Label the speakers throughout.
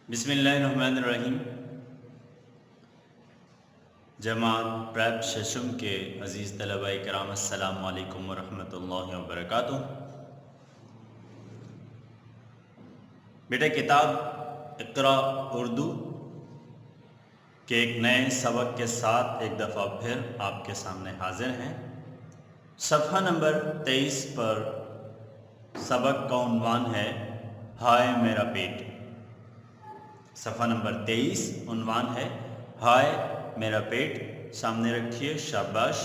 Speaker 1: بسم اللہ الرحمن الرحیم۔ جماعت پریپ ششم کے عزیز طلباء کرام، السلام علیکم ورحمۃ اللہ وبرکاتہ۔ بیٹا، کتاب اقرا اردو کے ایک نئے سبق کے ساتھ ایک دفعہ پھر آپ کے سامنے حاضر ہیں۔ صفحہ نمبر 23 پر سبق کا عنوان ہے ہائے میرا پیٹ۔ صفحہ نمبر 23 عنوان ہے ہائے میرا پیٹ، سامنے رکھیے، شاباش۔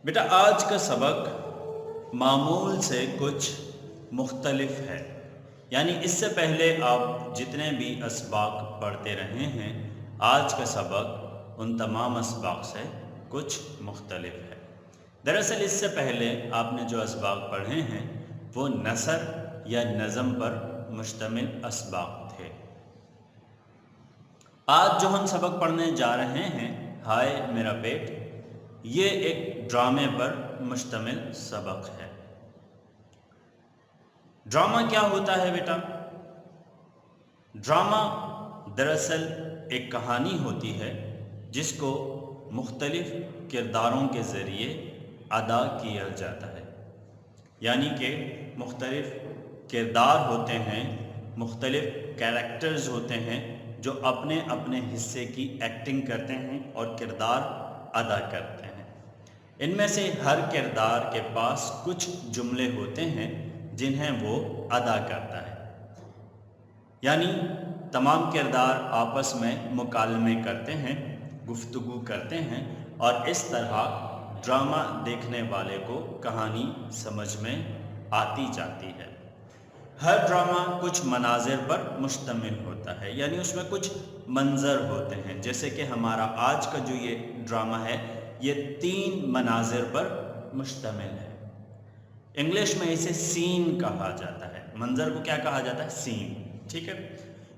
Speaker 1: بیٹا، آج کا سبق معمول سے کچھ مختلف ہے، یعنی اس سے پہلے آپ جتنے بھی اسباق پڑھتے رہے ہیں، آج کا سبق ان تمام اسباق سے کچھ مختلف ہے۔ دراصل اس سے پہلے آپ نے جو اسباق پڑھے ہیں وہ نثر یا نظم پر مشتمل اسباق تھے۔ آج جو ہم سبق پڑھنے جا رہے ہیں، ہائے میرا پیٹ، یہ ایک ڈرامے پر مشتمل سبق ہے۔ ڈرامہ کیا ہوتا ہے بیٹا؟ ڈرامہ دراصل ایک کہانی ہوتی ہے جس کو مختلف کرداروں کے ذریعے ادا کیا جاتا ہے، یعنی کہ مختلف کردار ہوتے ہیں، مختلف کیریکٹرز ہوتے ہیں جو اپنے اپنے حصے کی ایکٹنگ کرتے ہیں اور کردار ادا کرتے ہیں۔ ان میں سے ہر کردار کے پاس کچھ جملے ہوتے ہیں جنہیں وہ ادا کرتا ہے، یعنی تمام کردار آپس میں مکالمے کرتے ہیں، گفتگو کرتے ہیں، اور اس طرح ڈرامہ دیکھنے والے کو کہانی سمجھ میں آتی جاتی ہے۔ ہر ڈرامہ کچھ مناظر پر مشتمل ہوتا ہے، یعنی اس میں کچھ منظر ہوتے ہیں، جیسے کہ ہمارا آج کا جو یہ ڈرامہ ہے یہ 3 مناظر پر مشتمل ہے۔ انگلش میں اسے سین کہا جاتا ہے۔ منظر کو کیا کہا جاتا ہے؟ سین، ٹھیک ہے؟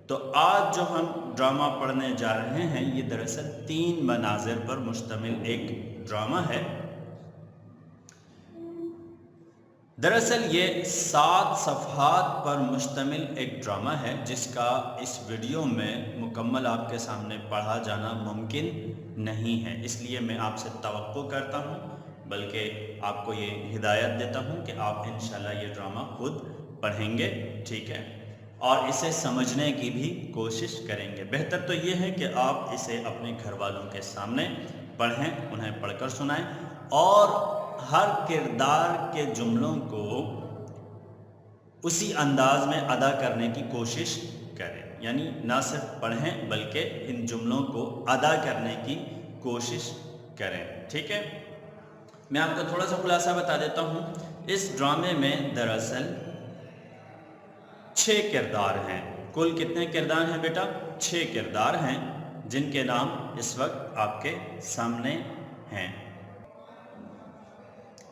Speaker 1: تو آج جو ہم ڈرامہ پڑھنے جا رہے ہیں یہ دراصل 3 مناظر پر مشتمل ایک ڈرامہ ہے۔ دراصل یہ 7 صفحات پر مشتمل ایک ڈرامہ ہے جس کا اس ویڈیو میں مکمل آپ کے سامنے پڑھا جانا ممکن نہیں ہے، اس لیے میں آپ سے توقع کرتا ہوں، بلکہ آپ کو یہ ہدایت دیتا ہوں کہ آپ انشاءاللہ یہ ڈرامہ خود پڑھیں گے، ٹھیک ہے، اور اسے سمجھنے کی بھی کوشش کریں گے۔ بہتر تو یہ ہے کہ آپ اسے اپنے گھر والوں کے سامنے پڑھیں، انہیں پڑھ کر سنائیں، اور ہر کردار کے جملوں کو اسی انداز میں ادا کرنے کی کوشش کریں، یعنی نہ صرف پڑھیں بلکہ ان جملوں کو ادا کرنے کی کوشش کریں، ٹھیک ہے؟ میں آپ کو تھوڑا سا خلاصہ بتا دیتا ہوں۔ اس ڈرامے میں دراصل 6 کردار ہیں۔ کل کتنے کردار ہیں بیٹا؟ 6 کردار ہیں، جن کے نام اس وقت آپ کے سامنے ہیں۔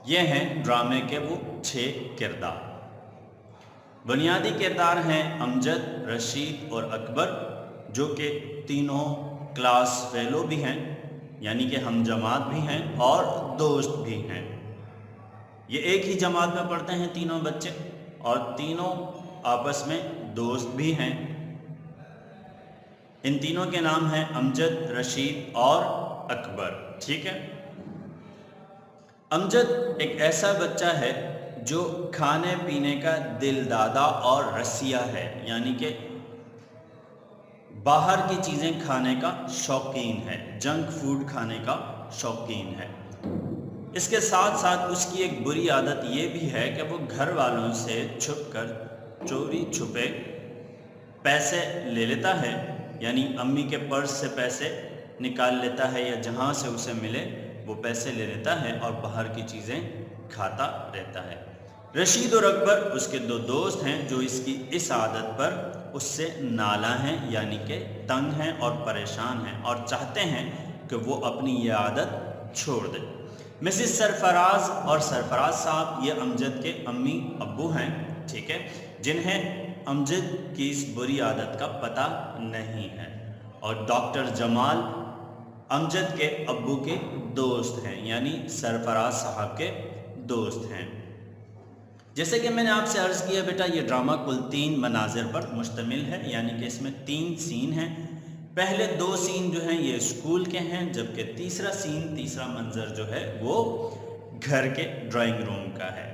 Speaker 1: یہ ہیں ڈرامے کے وہ 6 کردار۔ بنیادی کردار ہیں امجد، رشید اور اکبر، جو کہ تینوں کلاس فیلو بھی ہیں، یعنی کہ ہم جماعت بھی ہیں اور دوست بھی ہیں۔ یہ ایک ہی جماعت میں پڑھتے ہیں تینوں بچے، اور تینوں آپس میں دوست بھی ہیں۔ ان تینوں کے نام ہیں امجد، رشید اور اکبر، ٹھیک ہے؟ امجد ایک ایسا بچہ ہے جو کھانے پینے کا دل دادا اور رسیہ ہے، یعنی کہ باہر کی چیزیں کھانے کا شوقین ہے، جنک فوڈ کھانے کا شوقین ہے۔ اس کے ساتھ ساتھ اس کی ایک بری عادت یہ بھی ہے کہ وہ گھر والوں سے چھپ کر چوری چھپے پیسے لے لیتا ہے، یعنی امی کے پرس سے پیسے نکال لیتا ہے، یا جہاں سے اسے ملے وہ پیسے لے لیتا ہے اور باہر کی چیزیں کھاتا رہتا ہے۔ رشید اور اکبر اس کے 2 دوست ہیں جو اس کی اس عادت پر اس سے نالاں ہیں، یعنی کہ تنگ ہیں اور پریشان ہیں، اور چاہتے ہیں کہ وہ اپنی یہ عادت چھوڑ دے۔ مسز سرفراز اور سرفراز صاحب یہ امجد کے امی ابو ہیں، ٹھیک ہے، جنہیں امجد کی اس بری عادت کا پتہ نہیں ہے، اور ڈاکٹر جمال امجد کے ابو کے دوست ہیں، یعنی سرفراز صاحب کے دوست ہیں۔ جیسے کہ میں نے آپ سے عرض کیا بیٹا، یہ ڈرامہ کل 3 مناظر پر مشتمل ہے، یعنی کہ اس میں 3 سین ہیں۔ پہلے 2 سین جو ہیں یہ اسکول کے ہیں، جبکہ تیسرا منظر جو ہے وہ گھر کے ڈرائنگ روم کا ہے۔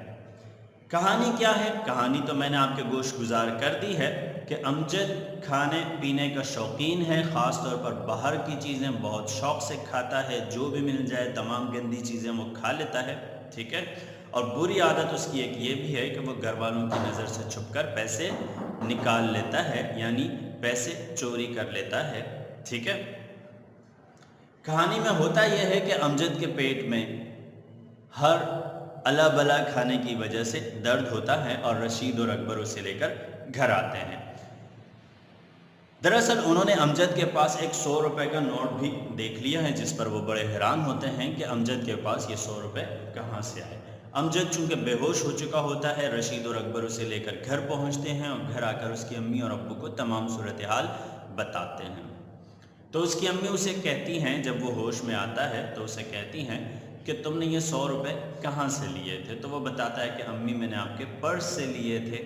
Speaker 1: کہانی کیا ہے؟ کہانی تو میں نے آپ کے گوش گزار کر دی ہے کہ امجد کھانے پینے کا شوقین ہے، خاص طور پر باہر کی چیزیں بہت شوق سے کھاتا ہے، جو بھی مل جائے تمام گندی چیزیں وہ کھا لیتا ہے، ٹھیک ہے۔ اور بری عادت اس کی ایک یہ بھی ہے کہ وہ گھر والوں کی نظر سے چھپ کر پیسے نکال لیتا ہے، یعنی پیسے چوری کر لیتا ہے، ٹھیک ہے۔ کہانی میں ہوتا یہ ہے کہ امجد کے پیٹ میں ہر الا بلا کھانے کی وجہ سے درد ہوتا ہے اور رشید اور اکبر اسے لے کر گھر آتے ہیں۔ دراصل انہوں نے امجد کے پاس ایک 100 روپے کا نوٹ بھی دیکھ لیا ہے، جس پر وہ بڑے حیران ہوتے ہیں کہ امجد کے پاس یہ 100 روپے کہاں سے آئے۔ امجد چونکہ بے ہوش ہو چکا ہوتا ہے، رشید اور اکبر اسے لے کر گھر پہنچتے ہیں اور گھر آ کر اس کی امی اور ابو کو تمام صورتحال بتاتے ہیں۔ تو اس کی امی اسے کہتی ہیں، جب وہ ہوش میں آتا ہے تو اسے کہتی ہیں کہ تم نے یہ 100 روپے کہاں سے لیے تھے؟ تو وہ بتاتا ہے کہ امی میں نے آپ کے پرس سے لیے تھے۔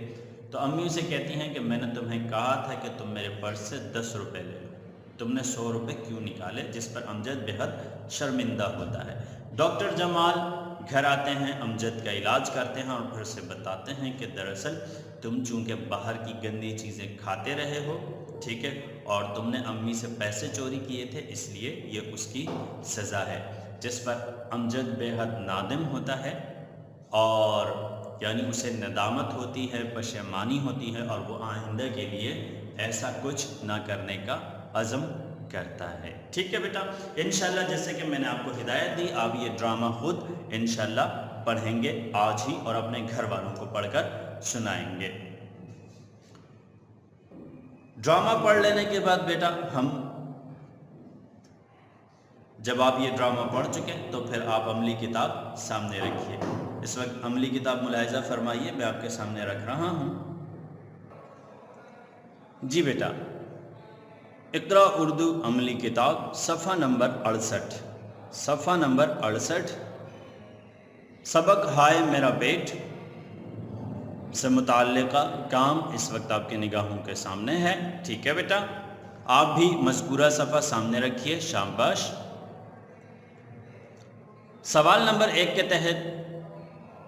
Speaker 1: تو امی اسے کہتی ہیں کہ میں نے تمہیں کہا تھا کہ تم میرے پرس سے 10 روپے لے لو، تم نے 100 روپے کیوں نکالے؟ جس پر امجد بے حد شرمندہ ہوتا ہے۔ ڈاکٹر جمال گھر آتے ہیں، امجد کا علاج کرتے ہیں اور پھر اسے بتاتے ہیں کہ دراصل تم چونکہ باہر کی گندی چیزیں کھاتے رہے ہو، ٹھیک ہے، اور تم نے امی سے پیسے چوری کیے تھے، اس لیے یہ اس کی سزا ہے۔ جس پر امجد بے حد نادم ہوتا ہے اور یعنی اسے ندامت ہوتی ہے، پشیمانی ہوتی ہے، اور وہ آئندہ کے لیے ایسا کچھ نہ کرنے کا عزم کرتا ہے، ٹھیک ہے بیٹا۔ انشاءاللہ جیسے کہ میں نے آپ کو ہدایت دی، آپ یہ ڈرامہ خود انشاءاللہ پڑھیں گے آج ہی اور اپنے گھر والوں کو پڑھ کر سنائیں گے۔ ڈرامہ پڑھ لینے کے بعد بیٹا جب آپ یہ ڈرامہ پڑھ چکے تو پھر آپ عملی کتاب سامنے رکھیے۔ اس وقت عملی کتاب ملاحظہ فرمائیے، میں آپ کے سامنے رکھ رہا ہوں۔ جی بیٹا، اقرا اردو عملی کتاب صفحہ نمبر 68، صفحہ نمبر 68، سبق ہائے میرا پیٹ سے متعلقہ کام اس وقت آپ کے نگاہوں کے سامنے ہے، ٹھیک ہے بیٹا۔ آپ بھی مذکورہ صفحہ سامنے رکھیے، شاباش۔ سوال نمبر 1 کے تحت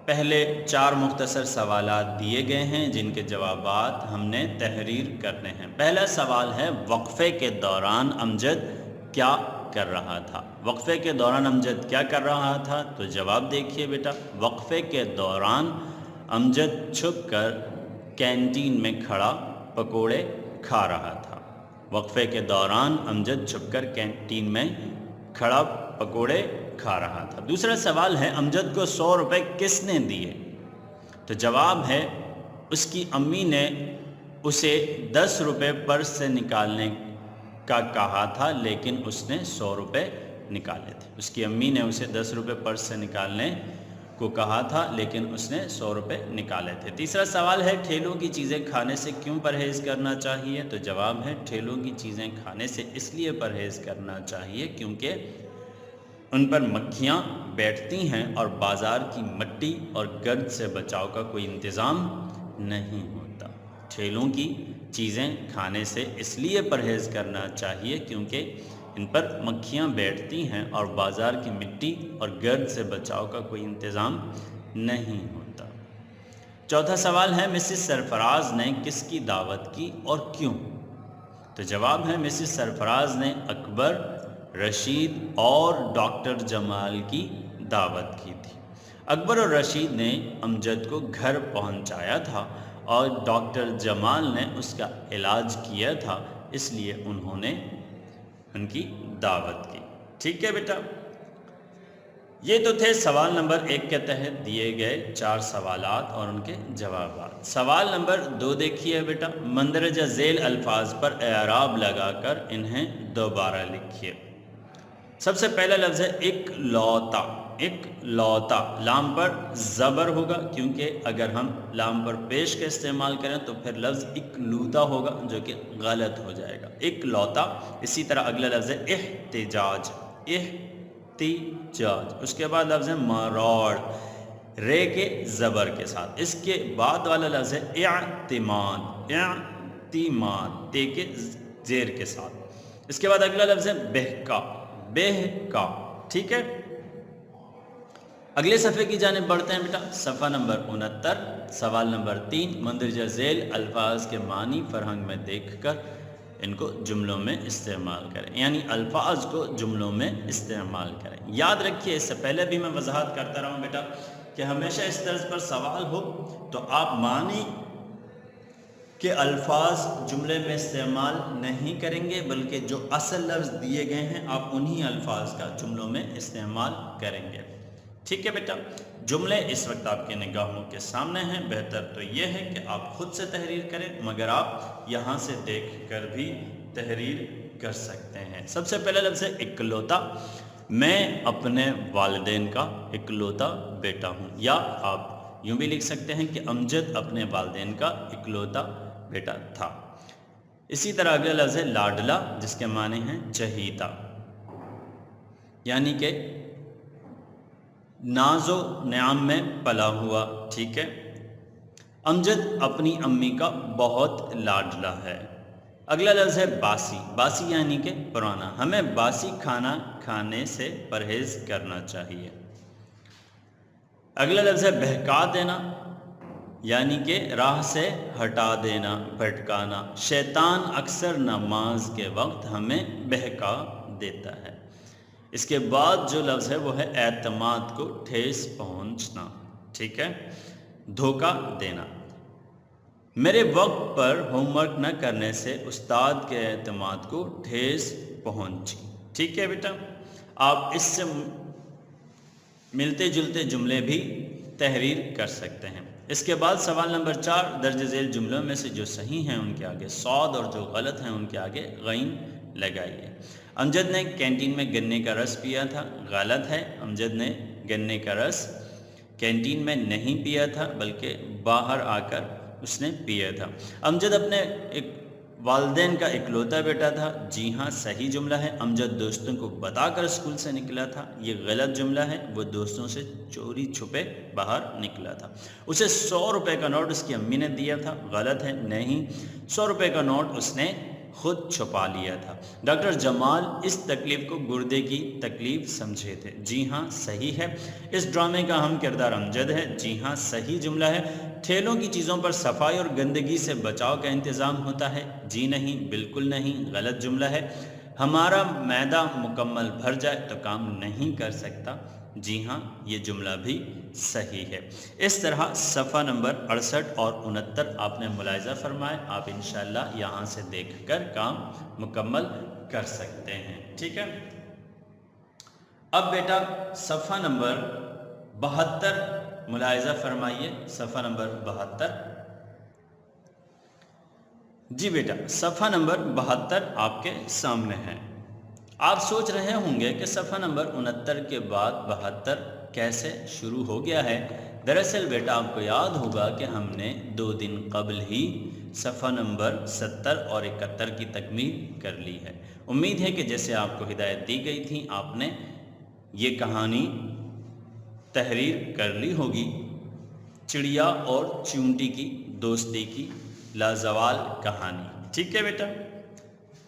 Speaker 1: پہلے 4 مختصر سوالات دیے گئے ہیں جن کے جوابات ہم نے تحریر کرنے ہیں۔ پہلا سوال ہے، وقفے کے دوران امجد کیا کر رہا تھا؟ وقفے کے دوران امجد کیا کر رہا تھا؟ تو جواب دیکھیے بیٹا، وقفے کے دوران امجد چھپ کر کینٹین میں کھڑا پکوڑے کھا رہا تھا۔ وقفے کے دوران امجد چھپ کر کینٹین میں کھڑا پکوڑے کھا رہا تھا۔ دوسرا سوال ہے، امجد کو 100 روپے کس نے دیے؟ تو جواب ہے، اس کی امی نے اسے 10 روپے پرس سے نکالنے کا کہا تھا، لیکن اس نے 100 روپے نکالے تھے۔ اس کی امی نے اسے 10 روپے پرس سے نکالنے کو کہا تھا، لیکن اس نے 100 روپے نکالے تھے۔ تیسرا سوال ہے، ٹھیلوں کی چیزیں کھانے سے کیوں پرہیز کرنا چاہیے؟ تو جواب ہے، ٹھیلوں کی چیزیں کھانے سے اس لیے پرہیز کرنا چاہیے کیونکہ ان پر مکھیاں بیٹھتی ہیں اور بازار کی مٹی اور گرد سے بچاؤ کا کوئی انتظام نہیں ہوتا۔ ٹھیلوں کی چیزیں کھانے سے اس لیے پرہیز کرنا چاہیے کیونکہ ان پر مکھیاں بیٹھتی ہیں اور بازار کی مٹی اور گرد سے بچاؤ کا کوئی انتظام نہیں ہوتا۔ چوتھا سوال ہے، مسز سرفراز نے کس کی دعوت کی اور کیوں؟ تو جواب ہے، مسز سرفراز نے اکبر، رشید اور ڈاکٹر جمال کی دعوت کی تھی۔ اکبر اور رشید نے امجد کو گھر پہنچایا تھا اور ڈاکٹر جمال نے اس کا علاج کیا تھا، اس لیے انہوں نے ان کی دعوت کی، ٹھیک ہے بیٹا۔ یہ تو تھے سوال نمبر 1 کے تحت دیے گئے 4 سوالات اور ان کے جوابات۔ سوال نمبر 2 دیکھیے بیٹا، مندرجہ ذیل الفاظ پر اعراب لگا کر انہیں دوبارہ لکھیے۔ سب سے پہلا لفظ ہے اکلوتا۔ اکلوتا، لام پر زبر ہوگا کیونکہ اگر ہم لام پر پیش کا استعمال کریں تو پھر لفظ اکلوتا ہوگا جو کہ غلط ہو جائے گا، اکلوتا۔ اسی طرح اگلا لفظ ہے احتجاج۔ احتجاج، اس کے بعد لفظ ہے مروڑ۔ رے کے زبر کے ساتھ۔ اس کے بعد والا لفظ ہے اعتماد، اعتماد تے کے زیر کے ساتھ۔ اس کے بعد اگلا لفظ ہے بہکا، بہکا، ٹھیک ہے۔ اگلے صفحے کی جانب بڑھتے ہیں بیٹا، صفحہ نمبر 69، سوال نمبر 3، مندرجہ ذیل الفاظ کے معنی فرہنگ میں دیکھ کر ان کو جملوں میں استعمال کریں، یعنی الفاظ کو جملوں میں استعمال کریں۔ یاد رکھیے، اس سے پہلے بھی میں وضاحت کرتا رہا ہوں بیٹا کہ ہمیشہ اس طرز پر سوال ہو تو آپ معنی کے الفاظ جملے میں استعمال نہیں کریں گے، بلکہ جو اصل لفظ دیے گئے ہیں آپ انہی الفاظ کا جملوں میں استعمال کریں گے، ٹھیک ہے بیٹا۔ جملے اس وقت آپ کے نگاہوں کے سامنے ہیں، بہتر تو یہ ہے کہ آپ خود سے تحریر کریں، مگر آپ یہاں سے دیکھ کر بھی تحریر کر سکتے ہیں۔ سب سے پہلا لفظ ہے اکلوتا، میں اپنے والدین کا اکلوتا بیٹا ہوں، یا آپ یوں بھی لکھ سکتے ہیں کہ امجد اپنے والدین کا اکلوتا بیٹا تھا۔ اسی طرح اگلا لفظ ہے لاڈلا، جس کے معنی ہیں چہیتا، یعنی کہ ناز و نعم میں پلا ہوا، ٹھیک ہے۔ امجد اپنی امی کا بہت لاڈلا ہے۔ اگلا لفظ ہے باسی، باسی یعنی کہ پرانا، ہمیں باسی کھانا کھانے سے پرہیز کرنا چاہیے۔ اگلا لفظ ہے بہکا دینا، یعنی کہ راہ سے ہٹا دینا، بھٹکانا، شیطان اکثر نماز کے وقت ہمیں بہکا دیتا ہے۔ اس کے بعد جو لفظ ہے وہ ہے اعتماد کو ٹھیس پہنچنا، ٹھیک ہے، دھوکہ دینا۔ میرے وقت پر ہوم ورک نہ کرنے سے استاد کے اعتماد کو ٹھیس پہنچی، ٹھیک ہے بیٹا۔ آپ اس سے ملتے جلتے جملے بھی تحریر کر سکتے ہیں۔ اس کے بعد سوال نمبر 4، درج ذیل جملوں میں سے جو صحیح ہیں ان کے آگے صاد اور جو غلط ہیں ان کے آگے غین لگائیے۔ امجد نے کینٹین میں گنے کا رس پیا تھا، غلط ہے۔ امجد نے گنے کا رس کینٹین میں نہیں پیا تھا، بلکہ باہر آ کر اس نے پیا تھا۔ امجد اپنے والدین کا اکلوتا بیٹا تھا، جی ہاں صحیح جملہ ہے۔ امجد دوستوں کو بتا کر اسکول سے نکلا تھا، یہ غلط جملہ ہے، وہ دوستوں سے چوری چھپے باہر نکلا تھا۔ اسے 100 روپے کا نوٹ اس کی امی نے دیا تھا، غلط ہے، نہیں، 100 روپے کا نوٹ اس نے خود چھپا لیا تھا۔ ڈاکٹر جمال اس تکلیف کو گردے کی تکلیف سمجھے تھے، جی ہاں صحیح ہے۔ اس ڈرامے کا اہم کردار امجد ہے، جی ہاں صحیح جملہ ہے۔ ٹھیلوں کی چیزوں پر صفائی اور گندگی سے بچاؤ کا انتظام ہوتا ہے، جی نہیں، بالکل نہیں، غلط جملہ ہے۔ ہمارا معدہ مکمل بھر جائے تو کام نہیں کر سکتا، جی ہاں یہ جملہ بھی صحیح ہے۔ اس طرح صفحہ نمبر 68 اور 69 آپ نے ملاحظہ فرمائے، آپ انشاءاللہ یہاں سے دیکھ کر کام مکمل کر سکتے ہیں، ٹھیک ہے۔ اب بیٹا صفحہ نمبر 72 ملاحظہ فرمائیے، صفحہ نمبر 72۔ جی بیٹا صفحہ نمبر 72 آپ کے سامنے ہے۔ آپ سوچ رہے ہوں گے کہ صفحہ نمبر 69 کے بعد 72 کیسے شروع ہو گیا ہے۔ دراصل بیٹا آپ کو یاد ہوگا کہ ہم نے 2 دن قبل ہی صفحہ نمبر 70 اور 71 کی تکمیل کر لی ہے۔ امید ہے کہ جیسے آپ کو ہدایت دی گئی تھی آپ نے یہ کہانی تحریر کر لی ہوگی، چڑیا اور چیونٹی کی دوستی کی لازوال کہانی، ٹھیک ہے بیٹا۔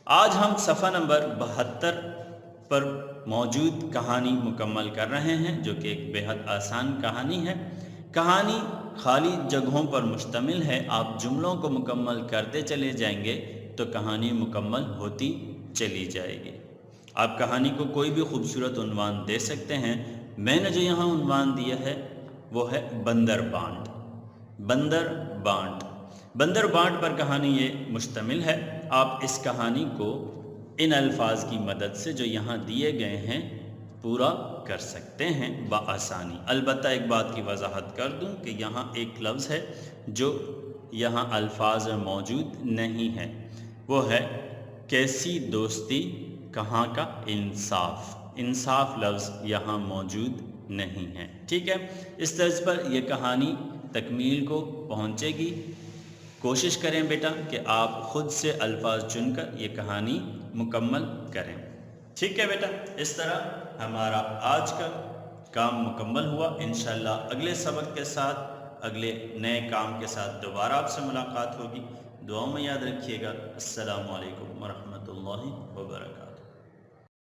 Speaker 1: آج ہم صفحہ نمبر 72 پر موجود کہانی مکمل کر رہے ہیں، جو کہ ایک بہت آسان کہانی ہے۔ کہانی خالی جگہوں پر مشتمل ہے، آپ جملوں کو مکمل کرتے چلے جائیں گے تو کہانی مکمل ہوتی چلی جائے گی۔ آپ کہانی کو کوئی بھی خوبصورت عنوان دے سکتے ہیں، میں نے جو یہاں عنوان دیا ہے وہ ہے بندر بانٹ، بندر بانٹ۔ بندر بانٹ پر کہانی یہ مشتمل ہے۔ آپ اس کہانی کو ان الفاظ کی مدد سے جو یہاں دیے گئے ہیں پورا کر سکتے ہیں بآسانی۔ البتہ ایک بات کی وضاحت کر دوں کہ یہاں ایک لفظ ہے جو یہاں الفاظ میں موجود نہیں ہے، وہ ہے کیسی دوستی کہاں کا انصاف۔ انصاف لفظ یہاں موجود نہیں ہے، ٹھیک ہے۔ اس طرز پر یہ کہانی تکمیل کو پہنچے گی۔ کوشش کریں بیٹا کہ آپ خود سے الفاظ چن کر یہ کہانی مکمل کریں، ٹھیک ہے بیٹا۔ اس طرح ہمارا آج کا کام مکمل ہوا۔ انشاءاللہ اگلے سبق کے ساتھ، اگلے نئے کام کے ساتھ دوبارہ آپ سے ملاقات ہوگی۔ دعاؤں میں یاد رکھیے گا۔ السلام علیکم ورحمۃ اللہ وبرکاتہ۔